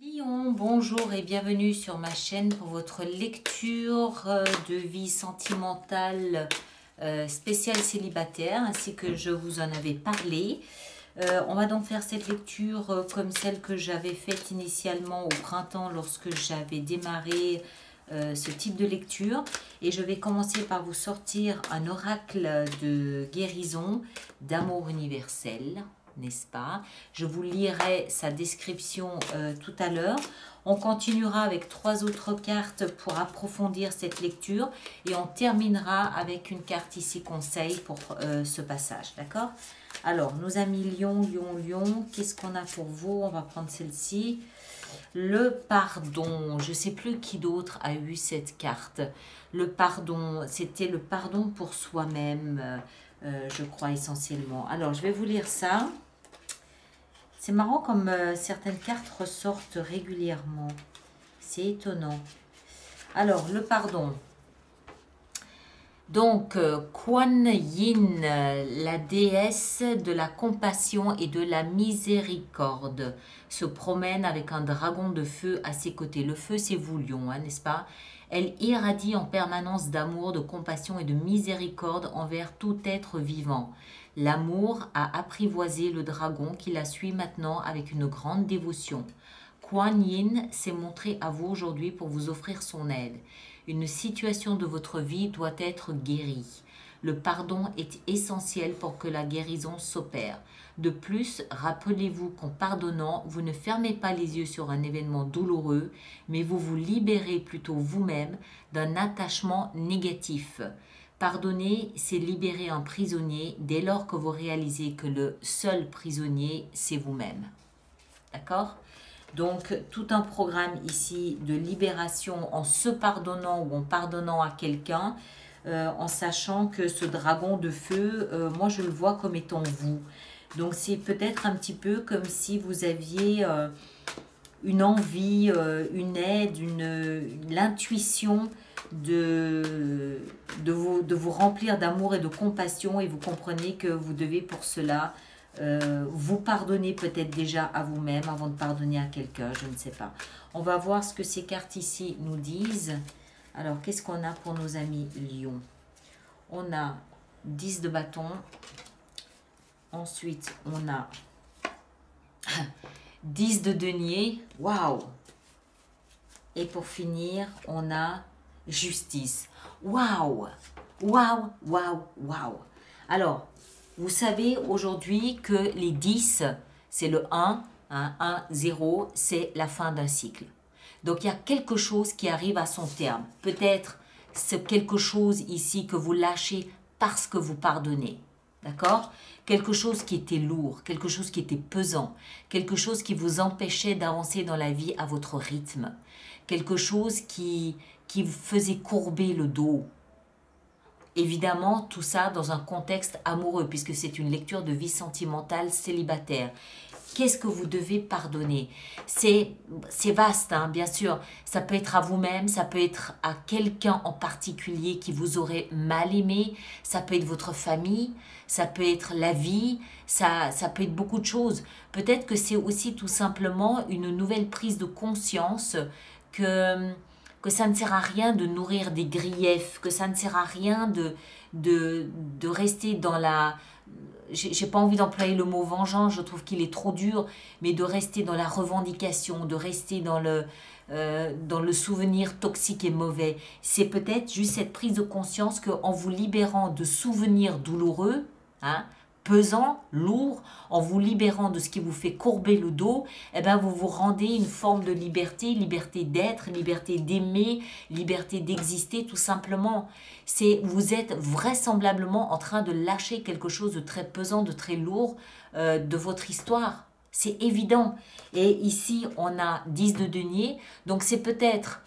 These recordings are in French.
Lion, bonjour et bienvenue sur ma chaîne pour votre lecture de vie sentimentale spéciale célibataire, ainsi que je vous en avais parlé. On va donc faire cette lecture comme celle que j'avais faite initialement au printemps lorsque j'avais démarré ce type de lecture. Et je vais commencer par vous sortir un oracle de guérison, d'amour universel, n'est-ce pas? Je vous lirai sa description tout à l'heure. On continuera avec 3 autres cartes pour approfondir cette lecture et on terminera avec une carte ici conseil pour ce passage, d'accord? Alors, nos amis Lion, qu'est-ce qu'on a pour vous? On va prendre celle-ci. Le pardon. Je ne sais plus qui d'autre a eu cette carte. Le pardon, c'était le pardon pour soi-même, je crois essentiellement. Alors, je vais vous lire ça. C'est marrant comme certaines cartes ressortent régulièrement. C'est étonnant. Alors, le pardon. Donc, Kuan Yin, la déesse de la compassion et de la miséricorde, se promène avec un dragon de feu à ses côtés. Le feu, c'est vous, Lion, hein, n'est-ce pas? Elle irradie en permanence d'amour, de compassion et de miséricorde envers tout être vivant. L'amour a apprivoisé le dragon qui la suit maintenant avec une grande dévotion. Kuan Yin s'est montré à vous aujourd'hui pour vous offrir son aide. Une situation de votre vie doit être guérie. Le pardon est essentiel pour que la guérison s'opère. De plus, rappelez-vous qu'en pardonnant, vous ne fermez pas les yeux sur un événement douloureux, mais vous vous libérez plutôt vous-même d'un attachement négatif. Pardonner, c'est libérer un prisonnier dès lors que vous réalisez que le seul prisonnier, c'est vous-même. D'accord ? Donc, tout un programme ici de libération en se pardonnant ou en pardonnant à quelqu'un, en sachant que ce dragon de feu, moi je le vois comme étant vous. Donc, c'est peut-être un petit peu comme si vous aviez une envie, une aide, l'intuition de vous remplir d'amour et de compassion et vous comprenez que vous devez pour cela vous pardonner peut-être déjà à vous-même avant de pardonner à quelqu'un, je ne sais pas. On va voir ce que ces cartes ici nous disent. Alors, qu'est-ce qu'on a pour nos amis Lion? On a 10 de bâton. Ensuite, on a 10 de denier. Waouh! Et pour finir, on a justice. Waouh! Waouh! Waouh! Waouh! Alors, vous savez aujourd'hui que les 10, c'est le 1, 1, 0, c'est la fin d'un cycle. Donc, il y a quelque chose qui arrive à son terme. Peut-être c'est quelque chose ici que vous lâchez parce que vous pardonnez. D'accord? Quelque chose qui était lourd, quelque chose qui était pesant, quelque chose qui vous empêchait d'avancer dans la vie à votre rythme, quelque chose qui vous faisait courber le dos. Évidemment, tout ça dans un contexte amoureux, puisque c'est une lecture de vie sentimentale célibataire. Qu'est-ce que vous devez pardonner? C'est vaste, hein, bien sûr. Ça peut être à vous-même, ça peut être à quelqu'un en particulier qui vous aurait mal aimé, ça peut être votre famille, ça peut être la vie, ça peut être beaucoup de choses. Peut-être que c'est aussi tout simplement une nouvelle prise de conscience que ça ne sert à rien de nourrir des griefs, que ça ne sert à rien de rester dans la... J'ai pas envie d'employer le mot vengeance, je trouve qu'il est trop dur, mais de rester dans la revendication, de rester dans le souvenir toxique et mauvais. C'est peut-être juste cette prise de conscience qu'en vous libérant de souvenirs douloureux, hein, pesant, lourd, en vous libérant de ce qui vous fait courber le dos, eh ben vous vous rendez une forme de liberté, liberté d'être, liberté d'aimer, liberté d'exister tout simplement. Vous êtes vraisemblablement en train de lâcher quelque chose de très pesant, de très lourd de votre histoire. C'est évident. Et ici, on a 10 de denier, donc c'est peut-être...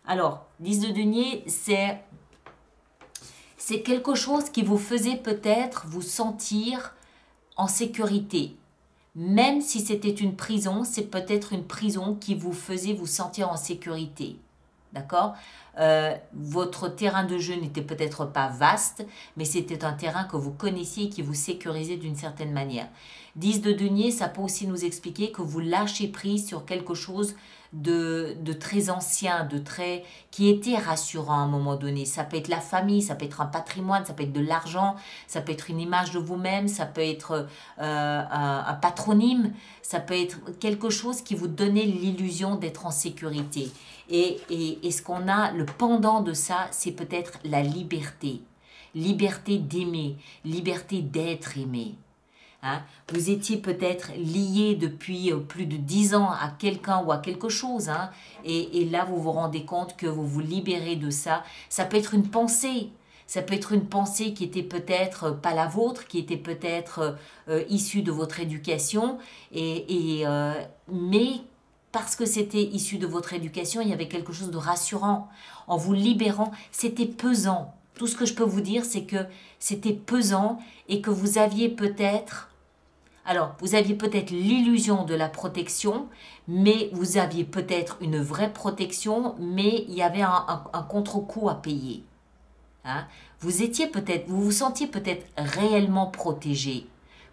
Alors, 10 de denier, c'est quelque chose qui vous faisait peut-être vous sentir en sécurité. Même si c'était une prison, c'est peut-être une prison qui vous faisait vous sentir en sécurité. D'accord? votre terrain de jeu n'était peut-être pas vaste, mais c'était un terrain que vous connaissiez et qui vous sécurisait d'une certaine manière. 10 de denier, ça peut aussi nous expliquer que vous lâchez prise sur quelque chose de très ancien, qui était rassurant à un moment donné. Ça peut être la famille, ça peut être un patrimoine, ça peut être de l'argent, ça peut être une image de vous-même, ça peut être un patronyme, ça peut être quelque chose qui vous donnait l'illusion d'être en sécurité. Et ce qu'on a, le pendant de ça, c'est peut-être la liberté. Liberté d'aimer, liberté d'être aimé. Hein? Vous étiez peut-être lié depuis plus de 10 ans à quelqu'un ou à quelque chose. Hein? Et là, vous vous rendez compte que vous vous libérez de ça. Ça peut être une pensée. Ça peut être une pensée qui était peut-être pas la vôtre, qui était peut-être issue de votre éducation. Mais parce que c'était issu de votre éducation, il y avait quelque chose de rassurant. En vous libérant, c'était pesant. Tout ce que je peux vous dire, c'est que c'était pesant et que vous aviez peut-être... Alors, vous aviez peut-être l'illusion de la protection, mais vous aviez peut-être une vraie protection, mais il y avait un contre-coup à payer. Hein? Vous vous sentiez peut-être réellement protégé.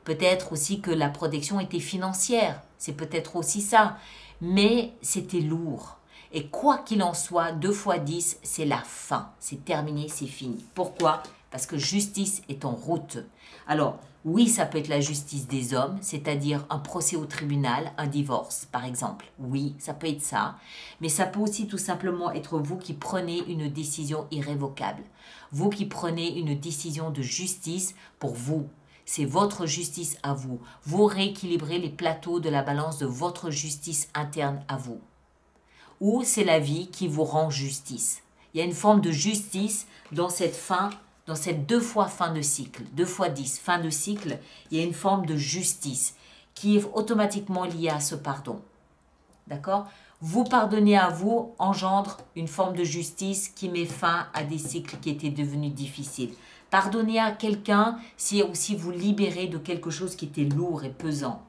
Peut-être aussi que la protection était financière. C'est peut-être aussi ça. Mais c'était lourd. Et quoi qu'il en soit, 2 fois 10, c'est la fin. C'est terminé, c'est fini. Pourquoi? Parce que justice est en route. Alors, oui, ça peut être la justice des hommes, c'est-à-dire un procès au tribunal, un divorce, par exemple. Oui, ça peut être ça. Mais ça peut aussi tout simplement être vous qui prenez une décision irrévocable. Vous qui prenez une décision de justice pour vous. C'est votre justice à vous. Vous rééquilibrez les plateaux de la balance de votre justice interne à vous. Ou c'est la vie qui vous rend justice. Il y a une forme de justice dans cette fin, dans cette 2 fois fin de cycle, 2 fois 10, fin de cycle, il y a une forme de justice qui est automatiquement liée à ce pardon. D'accord? Vous pardonner à vous engendre une forme de justice qui met fin à des cycles qui étaient devenus difficiles. Pardonner à quelqu'un, c'est aussi vous libérer de quelque chose qui était lourd et pesant.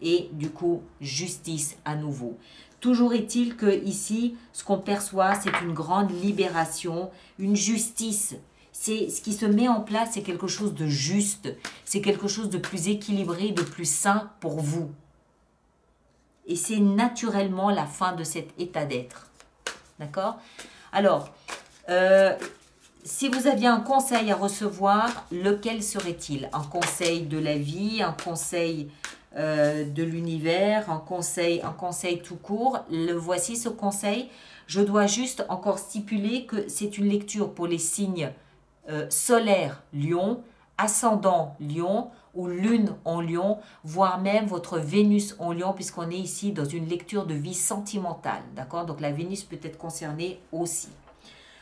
Et du coup, justice à nouveau. Toujours est-il que ici, ce qu'on perçoit, c'est une grande libération, une justice. C'est ce qui se met en place, c'est quelque chose de juste, c'est quelque chose de plus équilibré, de plus sain pour vous. Et c'est naturellement la fin de cet état d'être. D'accord? Alors, si vous aviez un conseil à recevoir, lequel serait-il? Un conseil de la vie, un conseil de l'univers, un conseil tout court. Voici ce conseil. Je dois juste encore stipuler que c'est une lecture pour les signes solaires Lion, ascendant Lion ou lune en Lion, voire même votre Vénus en Lion, puisqu'on est ici dans une lecture de vie sentimentale. D'accord? Donc la Vénus peut être concernée aussi.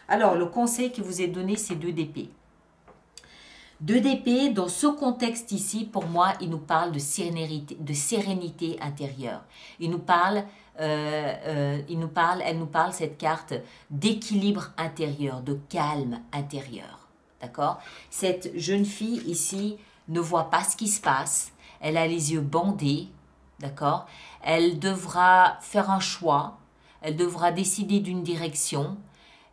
Alors, le conseil qui vous est donné, c'est 2 d'épée. 2 d'épée, dans ce contexte ici, pour moi, il nous parle de sérénité intérieure. Elle nous parle, cette carte, d'équilibre intérieur, de calme intérieur. D'accord? Cette jeune fille ici ne voit pas ce qui se passe. Elle a les yeux bandés. D'accord? Elle devra faire un choix. Elle devra décider d'une direction.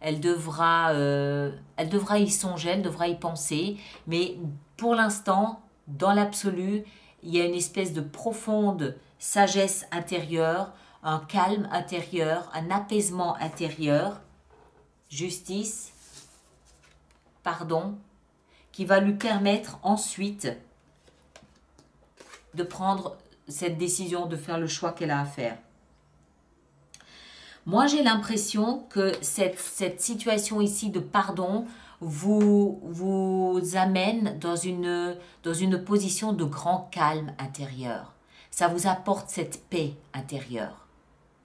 Elle devra y songer, elle devra y penser, mais pour l'instant, dans l'absolu, il y a une espèce de profonde sagesse intérieure, un calme intérieur, un apaisement intérieur, justice, pardon, qui va lui permettre ensuite de prendre cette décision, de faire le choix qu'elle a à faire. Moi, j'ai l'impression que cette situation ici de pardon vous amène dans une position de grand calme intérieur. Ça vous apporte cette paix intérieure.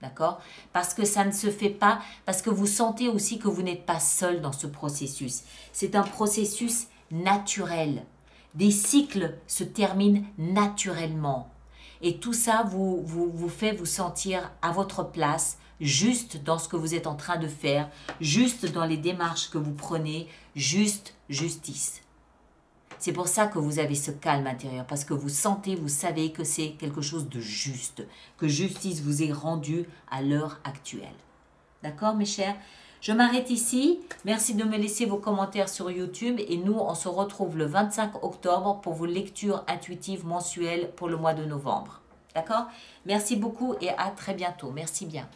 D'accord? Parce que ça ne se fait pas, parce que vous sentez aussi que vous n'êtes pas seul dans ce processus. C'est un processus naturel. Des cycles se terminent naturellement. Et tout ça vous fait vous sentir à votre place, juste dans ce que vous êtes en train de faire, juste dans les démarches que vous prenez, juste justice. C'est pour ça que vous avez ce calme intérieur, parce que vous sentez, vous savez que c'est quelque chose de juste, que justice vous est rendue à l'heure actuelle. D'accord, mes chers? Je m'arrête ici. Merci de me laisser vos commentaires sur YouTube. Et nous, on se retrouve le 25 octobre pour vos lectures intuitives mensuelles pour le mois de novembre. D'accord? Merci beaucoup et à très bientôt. Merci bien.